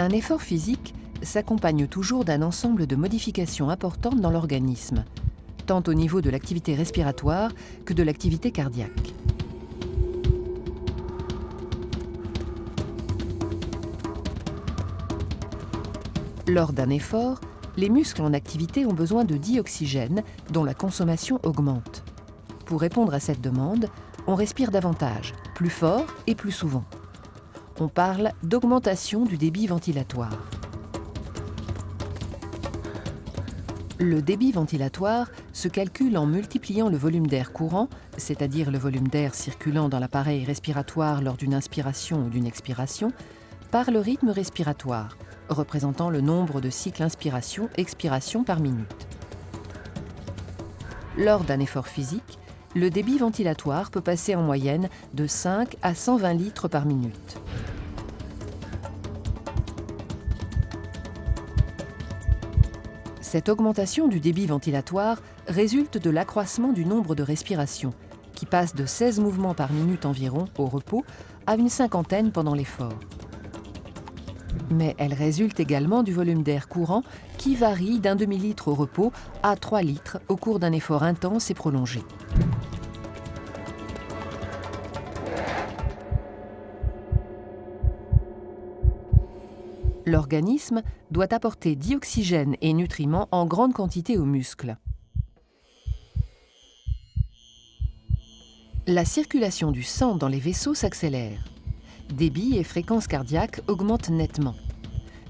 Un effort physique s'accompagne toujours d'un ensemble de modifications importantes dans l'organisme, tant au niveau de l'activité respiratoire que de l'activité cardiaque. Lors d'un effort, les muscles en activité ont besoin de dioxygène dont la consommation augmente. Pour répondre à cette demande, on respire davantage, plus fort et plus souvent. On parle d'augmentation du débit ventilatoire. Le débit ventilatoire se calcule en multipliant le volume d'air courant, c'est-à-dire le volume d'air circulant dans l'appareil respiratoire lors d'une inspiration ou d'une expiration, par le rythme respiratoire, représentant le nombre de cycles inspiration-expiration par minute. Lors d'un effort physique, le débit ventilatoire peut passer en moyenne de 5 à 120 litres par minute. Cette augmentation du débit ventilatoire résulte de l'accroissement du nombre de respirations, qui passe de 16 mouvements par minute environ au repos à une cinquantaine pendant l'effort. Mais elle résulte également du volume d'air courant qui varie d'un demi-litre au repos à 3 litres au cours d'un effort intense et prolongé. L'organisme doit apporter dioxygène et nutriments en grande quantité aux muscles. La circulation du sang dans les vaisseaux s'accélère. Débit et fréquence cardiaque augmentent nettement.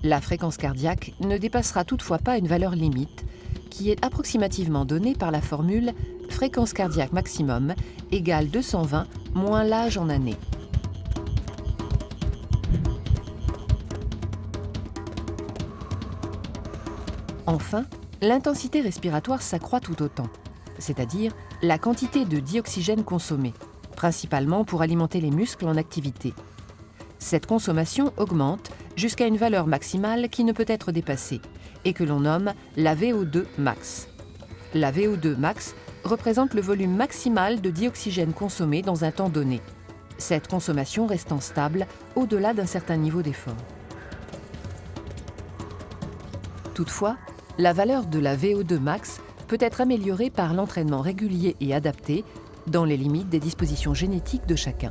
La fréquence cardiaque ne dépassera toutefois pas une valeur limite, qui est approximativement donnée par la formule fréquence cardiaque maximum égale 220 moins l'âge en années. Enfin, l'intensité respiratoire s'accroît tout autant, c'est-à-dire la quantité de dioxygène consommée, principalement pour alimenter les muscles en activité. Cette consommation augmente jusqu'à une valeur maximale qui ne peut être dépassée et que l'on nomme la VO2 max. La VO2 max représente le volume maximal de dioxygène consommé dans un temps donné, cette consommation restant stable au-delà d'un certain niveau d'effort. Toutefois, la valeur de la VO2 max peut être améliorée par l'entraînement régulier et adapté dans les limites des dispositions génétiques de chacun.